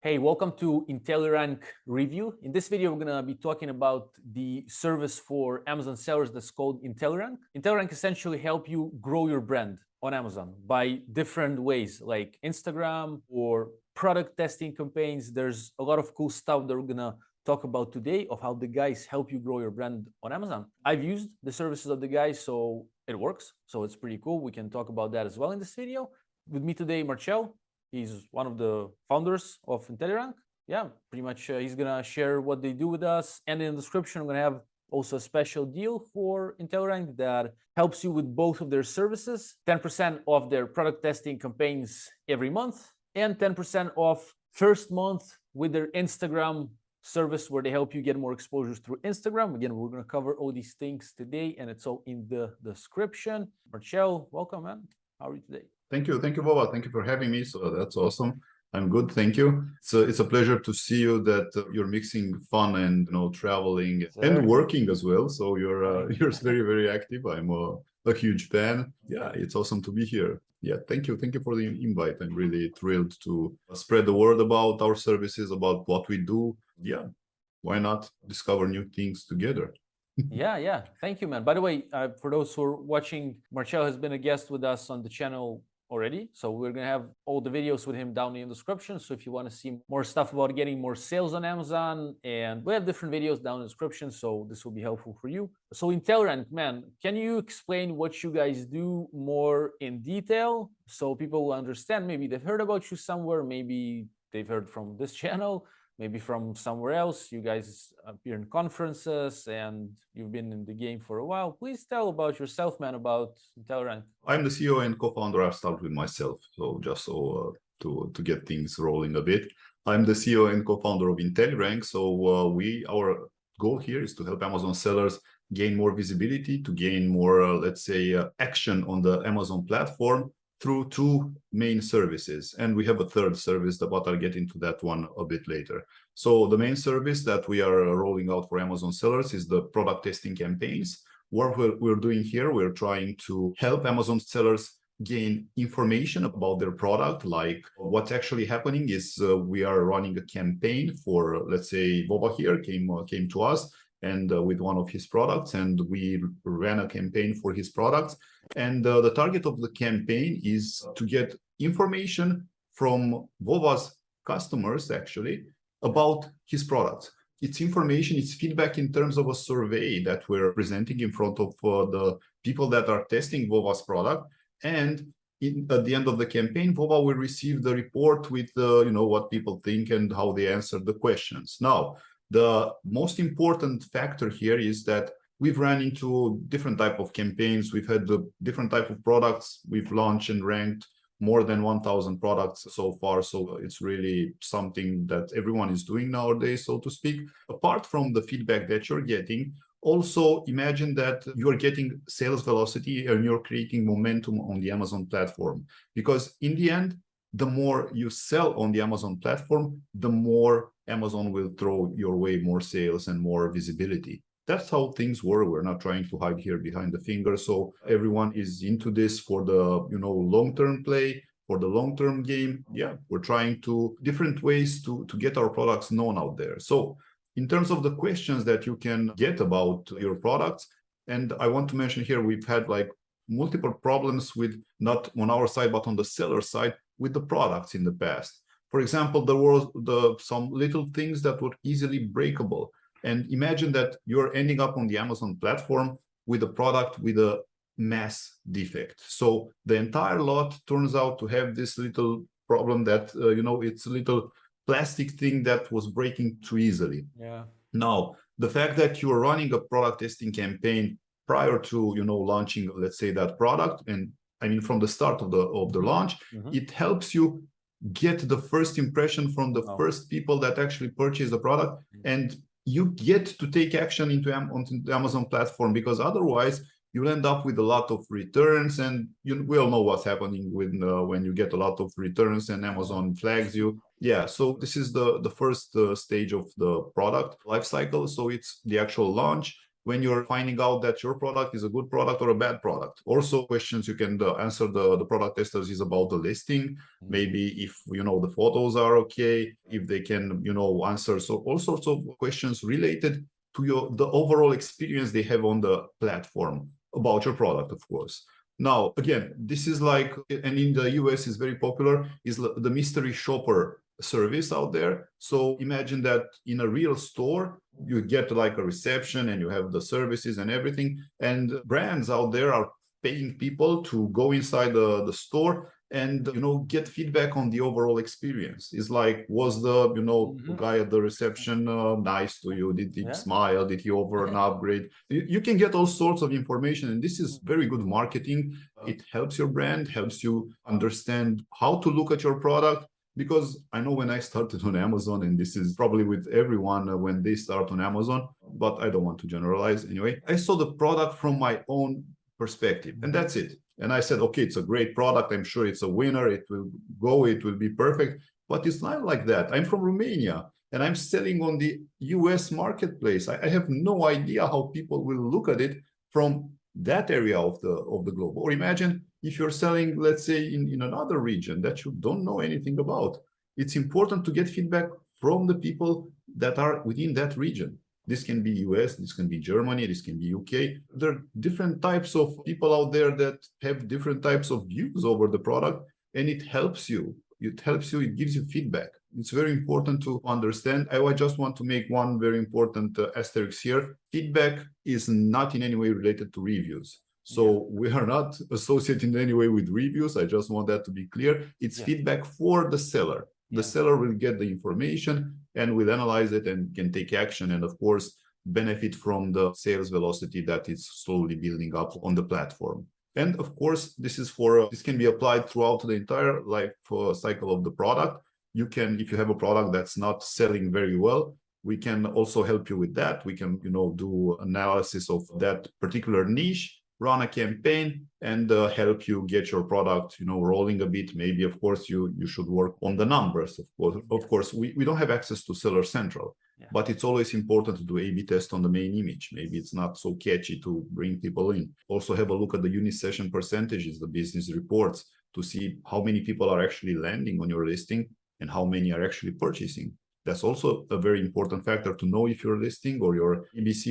Hey, welcome to IntelliRANK review. In this video, we're going to be talking about the service for Amazon sellers that's called IntelliRANK. IntelliRANK essentially help you grow your brand on Amazon by different ways like Instagram or product testing campaigns. There's a lot of cool stuff that we're going to talk about today of how the guys help you grow your brand on Amazon. I've used the services of the guys, so it works. So it's pretty cool. We can talk about that as well in this video. With me today, Marcel. He's one of the founders of IntelliRANK. Yeah, pretty much he's going to share what they do with us. And in the description, I'm going to have also a special deal for IntelliRANK that helps you with both of their services. 10% off their product testing campaigns every month and 10% off first month with their Instagram service where they help you get more exposures through Instagram. Again, we're going to cover all these things today and it's all in the description. Marcel, welcome, man. How are you today? Thank you, Vova. Thank you for having me. So that's awesome. I'm good, thank you. So it's a pleasure to see you that you're mixing fun and traveling and working as well. So you're very active. I'm a huge fan. Yeah, it's awesome to be here. Yeah, thank you for the invite. I'm really thrilled to spread the word about our services, about what we do. Yeah, why not discover new things together? Yeah. Thank you, man. By the way, for those who are watching, Marcel has been a guest with us on the channel already. So we're going to have all the videos with him down in the description. So if you want to see more stuff about getting more sales on Amazon, and we have different videos down in the description. So this will be helpful for you. So IntelliRANK, man, can you explain what you guys do more in detail so people will understand? Maybe they've heard about you somewhere. Maybe they've heard from this channel. Maybe from somewhere else. You guys appear in conferences and you've been in the game for a while. Please tell about yourself, man, about IntelliRANK. I'm the CEO and co-founder. I'll start with myself. So just to get things rolling a bit. I'm the CEO and co-founder of IntelliRANK. So our goal here is to help Amazon sellers gain more visibility, to gain more, let's say, action on the Amazon platform through two main services. And we have a third service, but I'll get into that one a bit later. So the main service that we are rolling out for Amazon sellers is the product testing campaigns. What we're doing here, we're trying to help Amazon sellers gain information about their product. Like what's actually happening is we are running a campaign for, let's say, Boba here came to us and with one of his products, and we ran a campaign for his products. And the target of the campaign is to get information from Vova's customers, actually, about his products. It's information, it's feedback in terms of a survey that we're presenting in front of the people that are testing Vova's product. And at the end of the campaign, Vova will receive the report with what people think and how they answered the questions. Now, the most important factor here is that we've ran into different type of campaigns. We've had the different type of products. We've launched and ranked more than 1,000 products so far. So it's really something that everyone is doing nowadays, so to speak. Apart from the feedback that you're getting, also imagine that you're getting sales velocity and you're creating momentum on the Amazon platform. Because in the end, the more you sell on the Amazon platform, the more Amazon will throw your way more sales and more visibility. That's how things work. We're not trying to hide here behind the finger. So everyone is into this for the long-term play, for the long-term game. Yeah, we're trying to different ways to get our products known out there. So in terms of the questions that you can get about your products, and I want to mention here, we've had like multiple problems with, not on our side, but on the seller side, with the products in the past. For example, there were some little things that were easily breakable. And imagine that you're ending up on the Amazon platform with a product with a mass defect. So the entire lot turns out to have this little problem that, it's a little plastic thing that was breaking too easily. Yeah. Now, the fact that you're running a product testing campaign prior to, launching, let's say, that product, and I mean, from the start of the launch, it helps you get the first impression from the first people that actually purchase the product, and you get to take action onto the Amazon platform, because otherwise you'll end up with a lot of returns, and we all know what's happening when you get a lot of returns and Amazon flags you. Yeah, so this is the first stage of the product life cycle. So it's the actual launch. when you're finding out that your product is a good product or a bad product. Also, questions you can answer the product testers is about the listing. Maybe if, the photos are okay, if they can, answer. So all sorts of questions related to the overall experience they have on the platform about your product, of course. Now, again, this is like, and in the US is very popular, is the mystery shopper service out there. So imagine that in a real store, you get like a reception and you have the services and everything. And brands out there are paying people to go inside the store and get feedback on the overall experience. It's like, was the guy at the reception nice to you? Did he smile? Did he offer an upgrade? You can get all sorts of information, and this is very good marketing. It helps your brand, helps you understand how to look at your product. Because I know when I started on Amazon, and this is probably with everyone when they start on Amazon, but I don't want to generalize anyway, I saw the product from my own perspective, and that's it. And I said, okay, it's a great product. I'm sure it's a winner. It will go, it will be perfect. But it's not like that. I'm from Romania and I'm selling on the US marketplace. I have no idea how people will look at it from that area of the globe. Or imagine if you're selling, let's say, in another region that you don't know anything about. It's important to get feedback from the people that are within that region. This can be US, this can be Germany, this can be UK. There are different types of people out there that have different types of views over the product, and it helps you. It helps you, it gives you feedback. It's very important to understand. I just want to make one very important asterisk here. Feedback is not in any way related to reviews. So we are not associated in any way with reviews. I just want that to be clear. It's feedback for the seller. The seller will get the information and will analyze it and can take action, and of course benefit from the sales velocity that is slowly building up on the platform. And of course, this can be applied throughout the entire life cycle of the product. You can, if you have a product that's not selling very well, we can also help you with that. We can, do analysis of that particular niche, run a campaign, and help you get your product, rolling a bit. Maybe, of course, you should work on the numbers. Of course, we don't have access to Seller Central, but it's always important to do A/B test on the main image. Maybe it's not so catchy to bring people in. Also have a look at the unit session percentages, the business reports, to see how many people are actually landing on your listing and how many are actually purchasing. That's also a very important factor to know if your listing or your EBC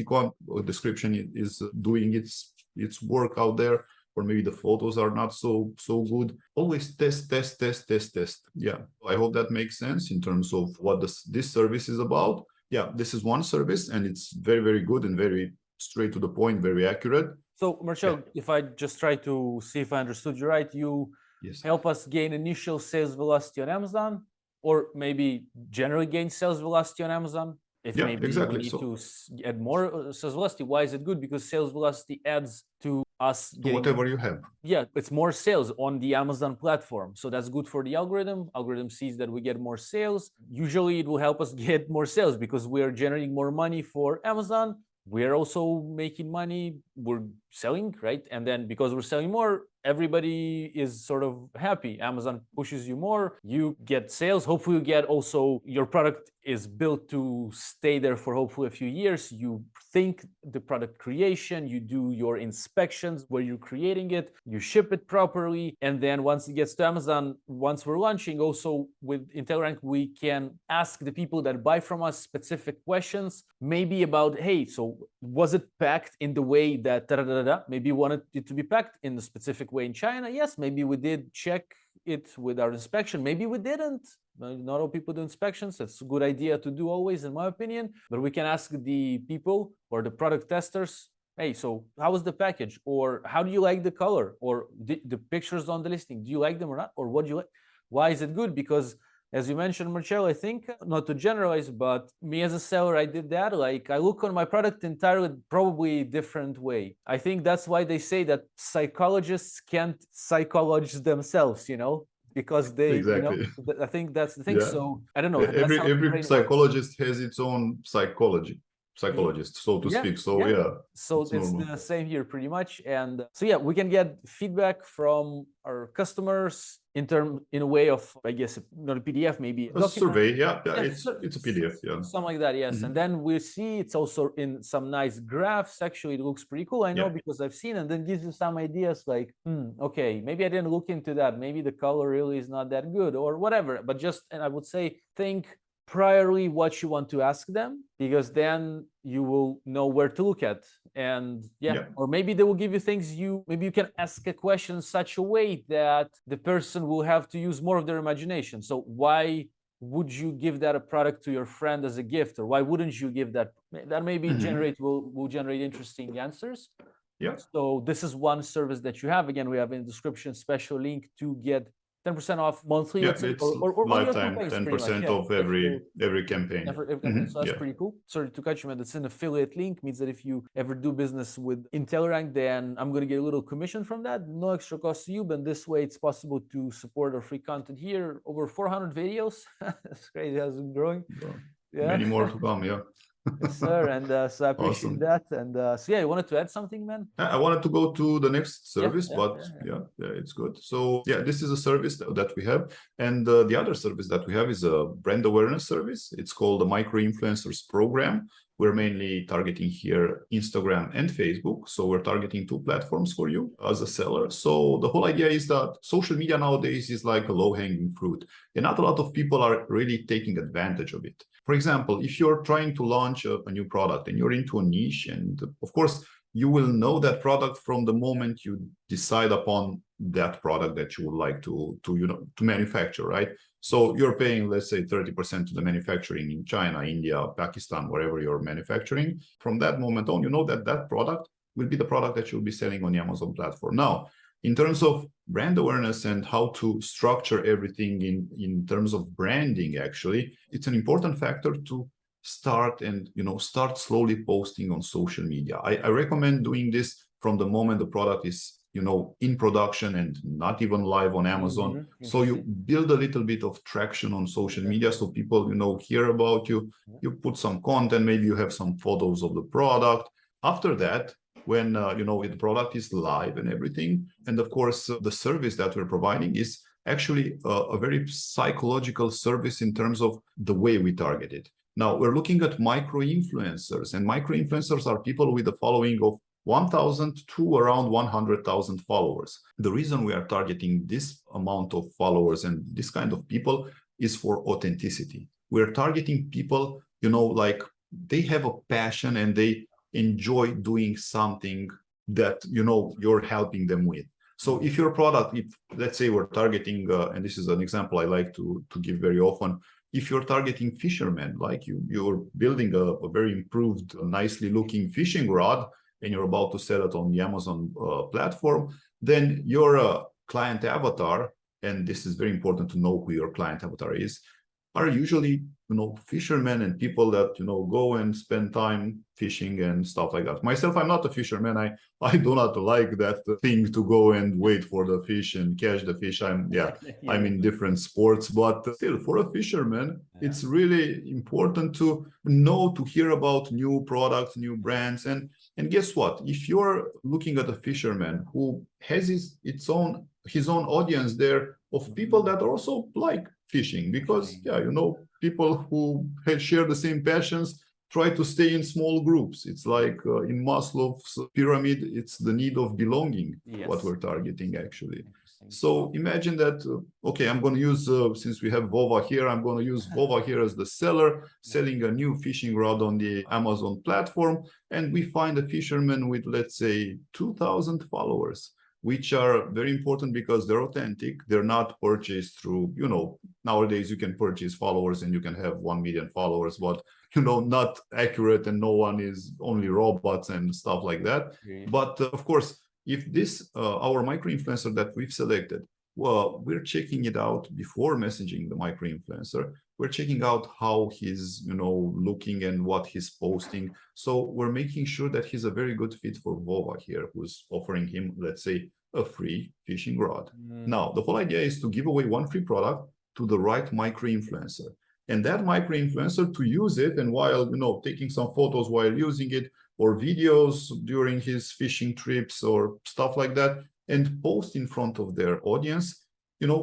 description is doing its work out there, or maybe the photos are not so good. Always test. Yeah, I hope that makes sense in terms of what this service is about. Yeah, this is one service, and it's very, very good and very straight to the point, very accurate. So, Marcel, if I just try to see if I understood you right, you help us gain initial sales velocity on Amazon, or maybe generally gain sales velocity on Amazon. If maybe we need to add more sales velocity, why is it good? Because sales velocity adds to us to whatever you have. Yeah, it's more sales on the Amazon platform. So that's good for the algorithm. Algorithm sees that we get more sales. Usually it will help us get more sales because we are generating more money for Amazon. We're also making money, we're selling, right? And then because we're selling more, everybody is sort of happy. Amazon pushes you more, you get sales. Hopefully you get also, your product is built to stay there for hopefully a few years. You think the product creation, you do your inspections where you're creating it, you ship it properly. And then once it gets to Amazon, once we're launching, also with IntelliRANK, we can ask the people that buy from us specific questions, maybe about, hey, so was it packed in the way that maybe we wanted it to be packed in a specific way in China? Yes, maybe we did check it with our inspection. Maybe we didn't. Not all people do inspections. It's a good idea to do always, in my opinion. But we can ask the people or the product testers, hey, so how was the package? Or how do you like the color? Or the pictures on the listing, do you like them or not? Or what do you like? Why is it good? Because as you mentioned, Marcel, I think, not to generalize, but me as a seller, I did that. Like, I look on my product entirely, probably different way. I think that's why they say that psychologists can't psychologize themselves, because they, I think that's the thing. So I don't know. Every psychologist has its own psychology. psychologist, so to Yeah, speak. So yeah. yeah, So it's it's normal. the same here pretty much. And so yeah, we can get feedback from our customers in a way of, I guess, not a PDF, maybe a A document. survey, yeah, Yeah, it's a PDF, yeah. something like that, yes. And then we see it's also in some nice graphs. Actually, it looks pretty cool. I know Yeah. because I've seen, and then gives you some ideas like, okay, maybe I didn't look into that. Maybe the color really is not that good or whatever. But just, and I would say, think priorly what you want to ask them, because then you will know where to look at. And yeah, or maybe they will give you things maybe you can ask a question in such a way that the person will have to use more of their imagination. So why would you give that a product to your friend as a gift, or why wouldn't you give that maybe will generate interesting answers. Yeah. So this is one service that you have. Again, we have in the description special link to get 10% off monthly, Yeah, let's say, it's or on your lifetime, campaigns, pretty much. 10% Yeah, of every campaign. every campaign. So that's Yeah. pretty cool. Sorry to cut you, man. That's an affiliate link. Means that if you ever do business with IntelliRANK, then I'm going to get a little commission from that. No extra cost to you, but this way it's possible to support our free content here. Over 400 videos. That's crazy. It has been growing. Yeah. Many more to come, yeah. Yes, sir. And so I appreciate Awesome. that. And so yeah, you wanted to add something, man? I wanted to go to the next service, Yeah, but yeah, it's good. So yeah, this is a service that we have. And the other service that we have is a brand awareness service. It's called the Micro Influencers Program. We're mainly targeting here Instagram and Facebook. So we're targeting two platforms for you as a seller. So the whole idea is that social media nowadays is like a low-hanging fruit, and not a lot of people are really taking advantage of it. For example, if you're trying to launch a new product and you're into a niche, and of course, you will know that product from the moment you decide upon that product that you would like to manufacture, right? So you're paying, let's say, 30% to the manufacturing in China, India, Pakistan, wherever you're manufacturing. From that moment on, you know that that product will be the product that you'll be selling on the Amazon platform. Now, in terms of brand awareness and how to structure everything in terms of branding, actually, it's an important factor to start slowly posting on social media. I recommend doing this from the moment the product is in production and not even live on Amazon. So you build a little bit of traction on social media, so people hear about you. You put some content, maybe you have some photos of the product. After that, when the product is live and everything, and of course the service that we're providing is actually a very psychological service in terms of the way we target it. Now we're looking at micro-influencers, and micro-influencers are people with a following of 1,000 to around 100,000 followers. The reason we are targeting this amount of followers and this kind of people is for authenticity. We're targeting people, like they have a passion and they enjoy doing something that, you're helping them with. So if your product, let's say we're targeting, and this is an example I like to give very often, if you're targeting fishermen, like you're building a very improved, nicely looking fishing rod, and you're about to sell it on the Amazon platform, then your client avatar, and this is very important to know who your client avatar is, are usually fishermen and people that go and spend time fishing and stuff like that. Myself, I'm not a fisherman. I do not like that thing to go and wait for the fish and catch the fish. I'm in different sports, but still, for a fisherman, it's really important to hear about new products, new brands. And guess what? If you're looking at a fisherman who has his own audience there of people that also like fishing, because people who share the same passions try to stay in small groups. It's like in Maslow's pyramid, it's the need of belonging, what we're targeting actually. So imagine that, okay, I'm going to use, since we have Vova here, I'm going to use Vova here as the seller, selling a new fishing rod on the Amazon platform. And we find a fisherman with, let's say, 2,000 followers, which are very important because they're authentic. They're not purchased through, nowadays you can purchase followers and you can have 1 million followers, but, not accurate, and no one is, only robots and stuff like that. But of course, if this, our micro-influencer that we've selected, well, we're checking it out before messaging the micro-influencer. We're checking out how he's, looking and what he's posting. So we're making sure that he's a very good fit for Vova here, who's offering him, let's say, a free fishing rod. Now, the whole idea is to give away one free product to the right micro-influencer. and that micro influencer to use it, and while taking some photos while using it, or videos during his fishing trips or stuff like that, and post in front of their audience,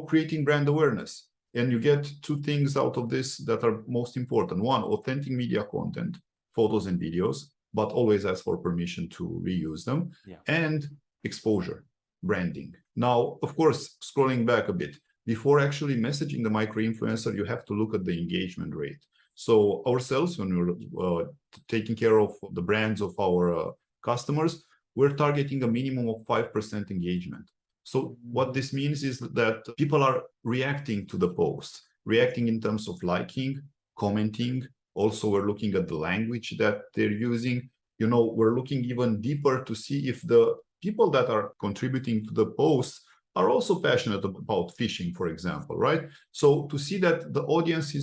creating brand awareness. And you get two things out of this that are most important. One, authentic media content, photos and videos, but always ask for permission to reuse them. Yeah. And exposure, branding. Now, of course, scrolling back a bit, before actually messaging the micro influencer, you have to look at the engagement rate. So ourselves, when we're taking care of the brands of our customers, we're targeting a minimum of 5% engagement. So what this means is that people are reacting to the post, reacting in terms of liking, commenting. Also, we're looking at the language that they're using. We're looking even deeper to see if the people that are contributing to the posts are also passionate about fishing, for example, right? So to see that the audience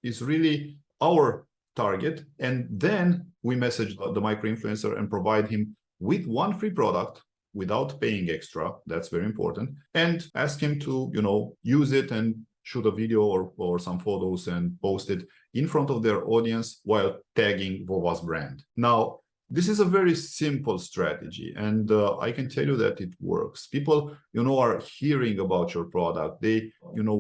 is really our target, and then we message the micro influencer and provide him with one free product without paying extra. That's very important. And ask him to, use it and shoot a video or some photos and post it in front of their audience while tagging Vova's brand. Now, this is a very simple strategy, and I can tell you that it works. People, are hearing about your product. They,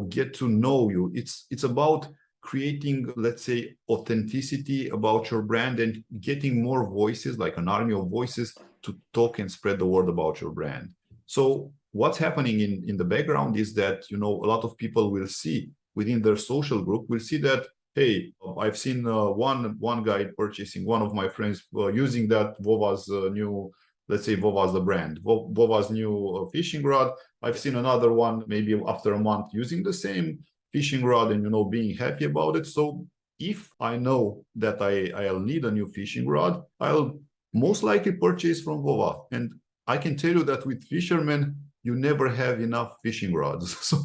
get to know you. It's about creating, let's say, authenticity about your brand and getting more voices, like an army of voices, to talk and spread the word about your brand. So what's happening in the background is that, a lot of people will see within their social group, will see that, hey, I've seen one guy purchasing, one of my friends using that Vova's new, let's say Vova's the brand, Vova's new fishing rod. I've seen another one maybe after a month using the same fishing rod and, being happy about it. So if I know that I'll need a new fishing rod, I'll most likely purchase from Vova. And I can tell you that with fishermen, you never have enough fishing rods. So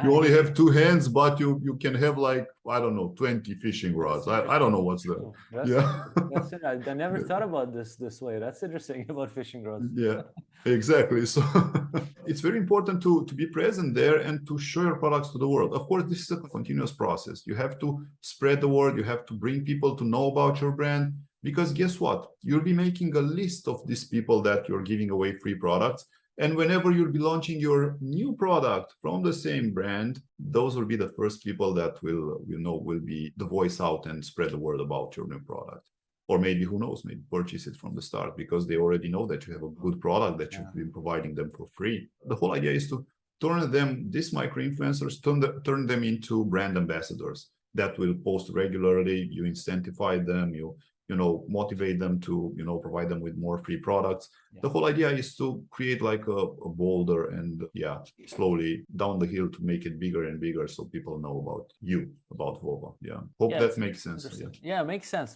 you only have two hands, but you can have, like, I don't know, 20 fishing rods. I don't know what's the... That's it. I never thought about this way. That's interesting about fishing rods. Yeah, exactly. So it's very important to be present there and to show your products to the world. Of course, this is a continuous process. You have to spread the word. You have to bring people to know about your brand, because guess what? You'll be making a list of these people that you're giving away free products. And whenever you'll be launching your new product from the same brand, those will be the first people that will be the voice out and spread the word about your new product. Or maybe, who knows, maybe purchase it from the start because they already know that you have a good product that you've been providing them for free. The whole idea is to turn them, these micro-influencers, turn them into brand ambassadors that will post regularly. You incentivize them, you motivate them to, provide them with more free products. Yeah. The whole idea is to create like a boulder and slowly down the hill to make it bigger and bigger so people know about you, about Vova. Hope that makes sense.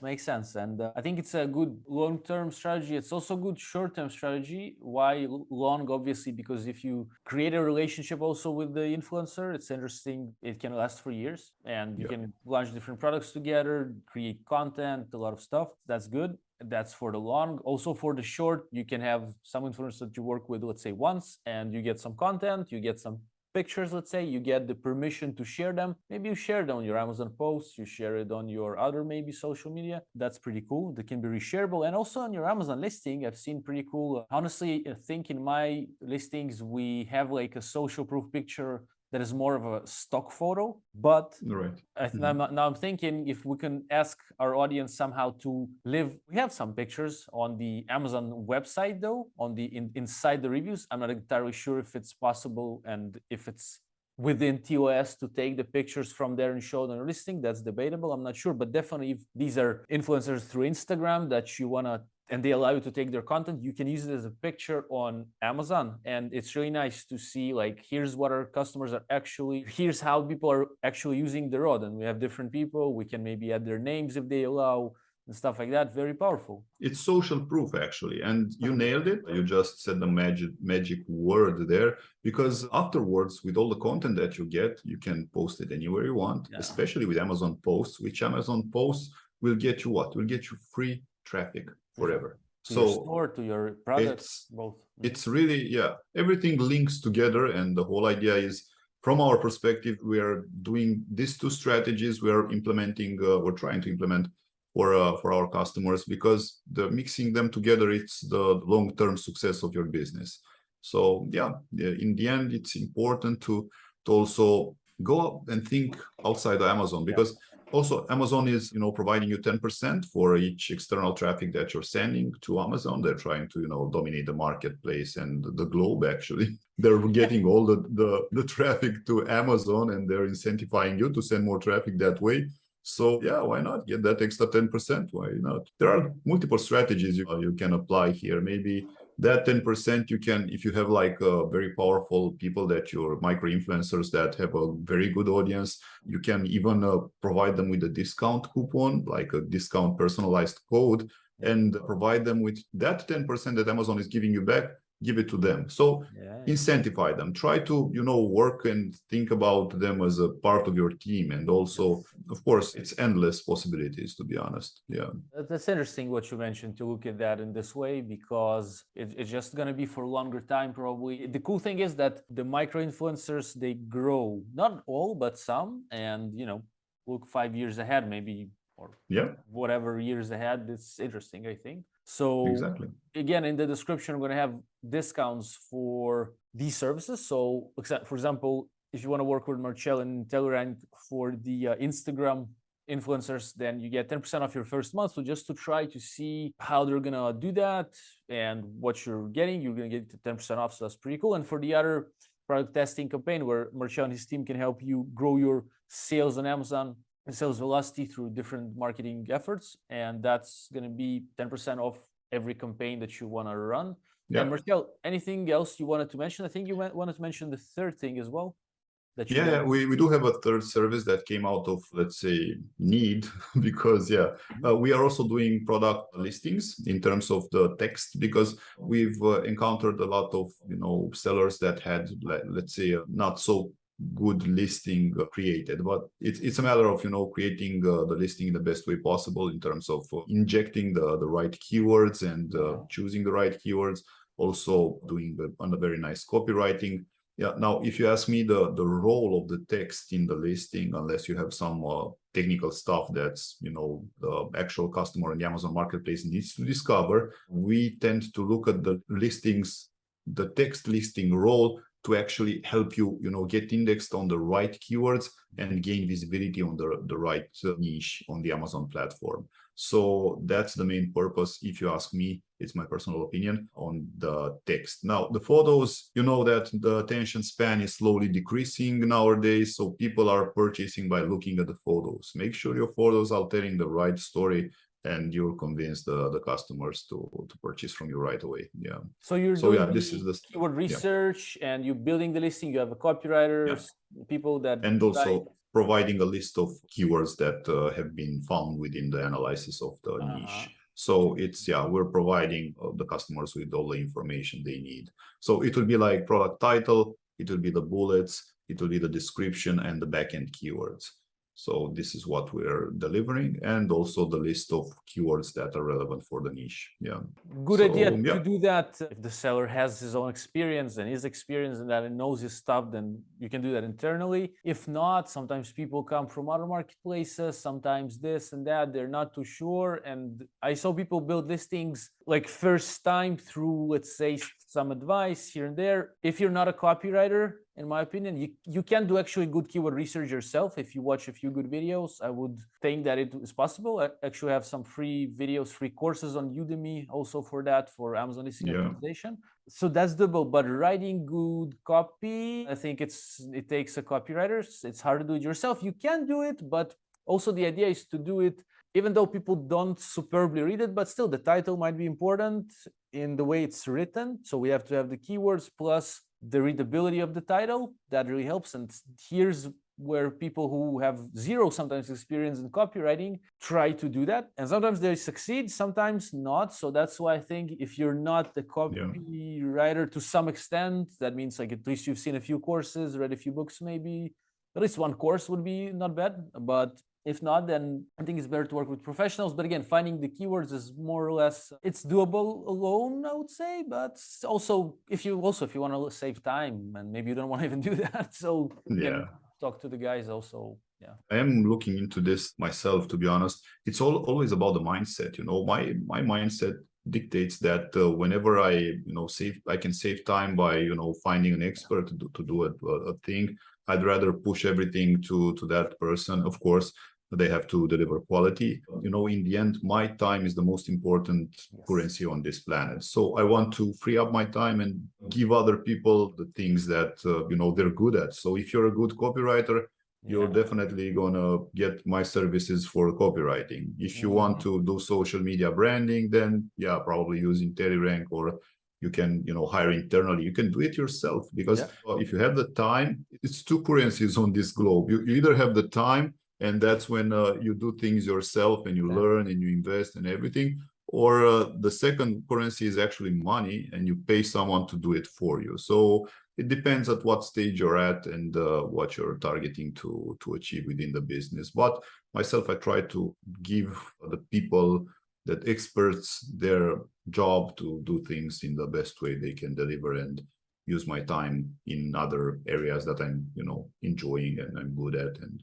Makes sense. And I think it's a good long-term strategy. It's also a good short-term strategy. Why long? Obviously, because if you create a relationship also with the influencer, it's interesting. It can last for years, and you can launch different products together, create content, a lot of stuff. That's good. That's for the long. Also for the short, you can have some influencers that you work with, let's say once, and you get some content, you get some pictures, let's say, you get the permission to share them. Maybe you share it on your Amazon posts, you share it on your other maybe social media. That's pretty cool. That can be reshareable. And also on your Amazon listing, I've seen pretty cool. Honestly, I think in my listings, we have like a social proof picture that is more of a stock photo, but now I'm thinking if we can ask our audience somehow to live. We have some pictures on the Amazon website though, on the inside the reviews. I'm not entirely sure if it's possible and if it's within TOS to take the pictures from there and show them on listing. That's debatable. I'm not sure, but definitely if these are influencers through Instagram that you wanna, and they allow you to take their content, you can use it as a picture on Amazon. And it's really nice to see, like, here's what our customers are actually, here's how people are actually using the rod. And we have different people. We can maybe add their names if they allow and stuff like that. Very powerful. It's social proof, actually. And you nailed it. You just said the magic word there, because afterwards, with all the content that you get, you can post it anywhere you want, especially with Amazon posts, which Amazon posts will get you what? Will get you free traffic forever. To your store, to your products, both. It's really, everything links together. And the whole idea is from our perspective, we are doing these two strategies. We are implementing, we're trying to implement for our customers, because the mixing them together, it's the long-term success of your business. So yeah, in the end, it's important to also go up and think outside Amazon, because also Amazon is, providing you 10% for each external traffic that you're sending to Amazon. They're trying to, dominate the marketplace and the globe, actually. They're getting all the traffic to Amazon, and they're incentivizing you to send more traffic that way. So yeah, why not get that extra 10%? Why not? There are multiple strategies you can apply here. Maybe that 10% you can, if you have like very powerful people that you're micro-influencers that have a very good audience, you can even provide them with a discount coupon, like a discount personalized code, and provide them with that 10% that Amazon is giving you back, give it to them. So incentivize them, try to, work and think about them as a part of your team. And also, of course, it's endless possibilities, to be honest. Yeah. That's interesting what you mentioned, to look at that in this way, because it's just going to be for a longer time, probably. The cool thing is that the micro-influencers, they grow, not all, but some, and, look 5 years ahead, maybe, or whatever years ahead. It's interesting, I think. So exactly. Again, in the description, we're going to have discounts for these services. So for example, if you want to work with Marcel and IntelliRANK for the Instagram influencers, then you get 10% off your first month. So just to try to see how they're going to do that and what you're getting, you're going to get 10% off. So that's pretty cool. And for the other product testing campaign, where Marcel and his team can help you grow your sales on Amazon and sales velocity through different marketing efforts, and that's going to be 10% off every campaign that you want to run. Yeah. And Marcel, anything else you wanted to mention? I think you wanted to mention the third thing as well. We do have a third service that came out of, let's say, need, because we are also doing product listings in terms of the text, because we've encountered a lot of sellers that had, let's say, not so good listing created, but it's a matter of creating the listing in the best way possible, in terms of injecting the right keywords and choosing the right keywords, also doing on a very nice copywriting. Yeah. Now, if you ask me the role of the text in the listing, unless you have some technical stuff that's the actual customer in the Amazon marketplace needs to discover, we tend to look at the listings, the text listing role, to actually help you, get indexed on the right keywords and gain visibility on the right niche on the Amazon platform. So that's the main purpose, if you ask me. It's my personal opinion on the text. Now, the photos, that the attention span is slowly decreasing nowadays. So people are purchasing by looking at the photos. Make sure your photos are telling the right story, and you'll convince the customers to purchase from you right away. Yeah. So you're doing this is the keyword research, and you're building the listing. You have a copywriter, people that, and also providing a list of keywords that have been found within the analysis of the niche. So it's, we're providing the customers with all the information they need. So it will be like product title, it will be the bullets, it will be the description, and the backend keywords. So this is what we're delivering, and also the list of keywords that are relevant for the niche. Yeah. Good idea to do that. If the seller has his own experience and his experience and that and knows his stuff, then you can do that internally. If not, sometimes people come from other marketplaces, sometimes this and that, they're not too sure. And I saw people build listings like first time through, let's say, some advice here and there. If you're not a copywriter, in my opinion, you can do actually good keyword research yourself. If you watch a few good videos, I would think that it is possible. I actually have some free videos, free courses on Udemy also for that, for Amazon listing optimization. So that's doable. But writing good copy, I think it takes a copywriter. It's hard to do it yourself. You can do it, but also the idea is to do it even though people don't superbly read it, but still the title might be important in the way it's written. So we have to have the keywords plus the readability of the title. That really helps. And here's where people who have zero sometimes experience in copywriting try to do that. And sometimes they succeed, sometimes not. So that's why I think if you're not the copywriter to some extent, that means like at least you've seen a few courses, read a few books, maybe at least one course would be not bad. But If not, then I think it's better to work with professionals. But again, finding the keywords is more or less, it's doable alone, I would say. But also, if you want to save time, and maybe you don't want to even do that, so you can talk to the guys also. Yeah, I am looking into this myself, to be honest. It's always about the mindset. My mindset dictates that whenever I can save time by finding an expert to do a thing. I'd rather push everything to that person. Of course, they have to deliver quality. In the end, my time is the most important currency on this planet. So I want to free up my time and give other people the things that they're good at. So if you're a good copywriter, you're definitely gonna get my services for copywriting. If you want to do social media branding, then probably use IntelliRANK, or you can hire internally. You can do it yourself, because if you have the time, it's two currencies on this globe. You either have the time, and that's when you do things yourself and you learn and you invest and everything, or the second currency is actually money, and you pay someone to do it for you. So it depends at what stage you're at and what you're targeting to achieve within the business. But myself, I try to give the people, that experts, their job to do things in the best way they can deliver, and use my time in other areas that I'm enjoying and I'm good at. And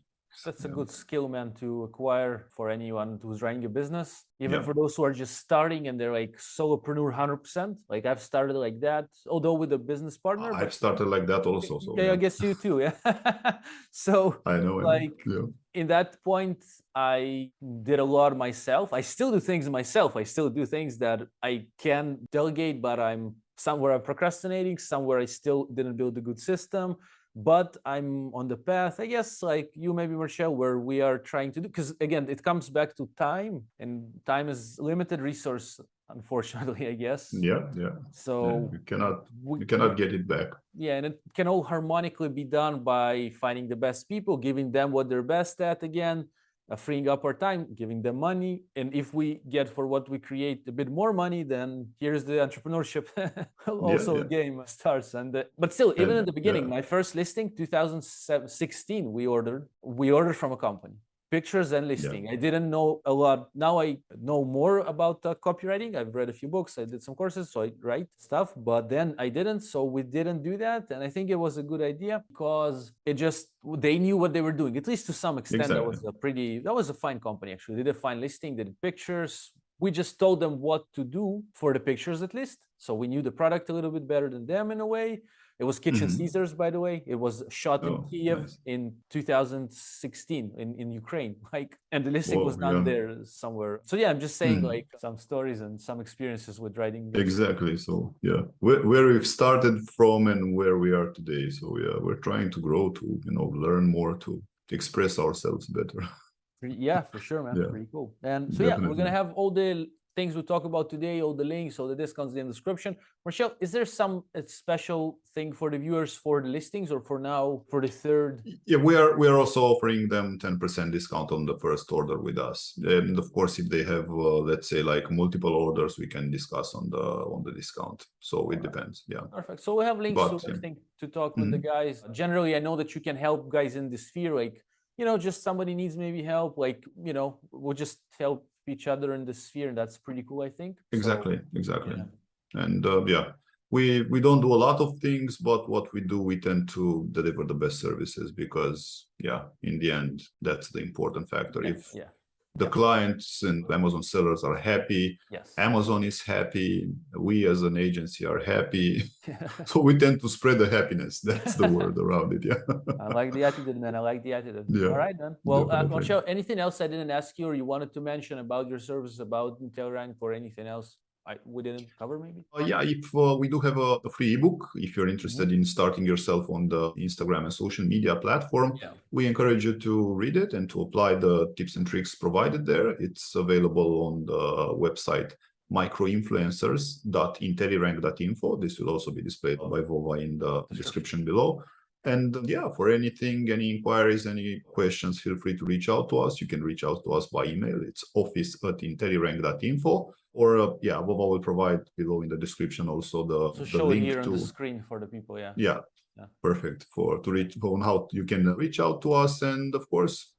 that's a good skill, man, to acquire for anyone who's running a business, even for those who are just starting and they're like solopreneur 100%. Like I've started like that, although with a business partner. I've started like that also. So I guess you too. So I know. In that point, I did a lot myself. I still do things myself. I still do things that I can delegate, but somewhere I'm procrastinating, somewhere I still didn't build a good system. But I'm on the path, I guess, like you, maybe, Marcel, where we are trying to do, because again, it comes back to time, and time is limited resource, unfortunately, I guess. So you cannot get it back. And it can all harmonically be done by finding the best people, giving them what they're best at, again, freeing up our time, giving them money. And if we get for what we create a bit more money, then here's the entrepreneurship game starts. But still, even in the beginning, my first listing, 2016, we ordered from a company. Pictures and listing. I didn't know a lot. Now I know more about copywriting. I've read a few books. I did some courses, so I write stuff. But then I didn't, so we didn't do that. And I think it was a good idea, because they knew what they were doing, at least to some extent. That was a fine company, actually. They did a fine listing. They did pictures. We just told them what to do for the pictures, at least. So we knew the product a little bit better than them in a way. It was Kitchen Caesars, by the way. It was shot in Kiev in 2016 in Ukraine. And the listing was done there somewhere. So I'm just saying some stories and some experiences with writing. Exactly. So where we've started from and where we are today. So we're trying to grow, to learn more, to express ourselves better. Yeah, for sure, man. Pretty cool. And so we're gonna have all the things we talk about today, all the links, all the discounts in the description. Marcel, is there some special thing for the viewers for the listings, or for now, for the third? We are also offering them 10% discount on the first order with us. And of course, if they have, let's say, like multiple orders, we can discuss on the discount. So it depends. Perfect. So we have links to everything to talk with the guys. Generally, I know that you can help guys in this sphere, just somebody needs maybe help, we'll just help each other in the sphere, and that's pretty cool, I think. Exactly. And we don't do a lot of things, but what we do, we tend to deliver the best services, because in the end, that's the important factor. If the clients and Amazon sellers are happy, Amazon is happy, we as an agency are happy. So we tend to spread the happiness. That's the word around it. I like the attitude, man. I like the attitude. All right, man. Well, Marcel, anything else I didn't ask you, or you wanted to mention about your service, about IntelliRANK, or anything else we didn't cover, maybe? If we do have a free ebook, if you're interested in starting yourself on the Instagram and social media platform, we encourage you to read it and to apply the tips and tricks provided there. It's available on the website microinfluencers.intellirank.info. This will also be displayed by Vova in the description below. And for anything, any inquiries, any questions, feel free to reach out to us. You can reach out to us by email. It's office@intellirank.info. Or Vova will provide below in the description also the link here on the screen for the people. Perfect, to reach on how you can reach out to us. And of course,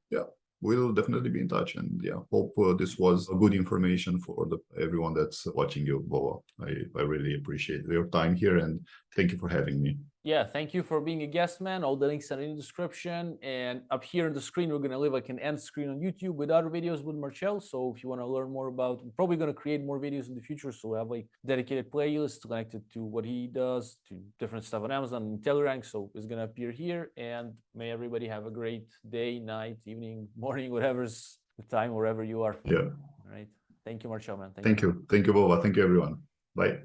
we'll definitely be in touch. And yeah, hope this was a good information for everyone that's watching you, Boa. I really appreciate your time here, and thank you for having me. Yeah, thank you for being a guest, man. All the links are in the description. And up here on the screen, we're going to leave like an end screen on YouTube with other videos with Marcel. So if you want to learn more about, we're probably going to create more videos in the future. So we have like dedicated playlists connected to what he does, to different stuff on Amazon, IntelliRANK. So it's going to appear here. And may everybody have a great day, night, evening, morning, whatever's the time, wherever you are. Yeah. All right. Thank you, Marcel, man. Thank you. Thank you, Boba. Thank you, everyone. Bye.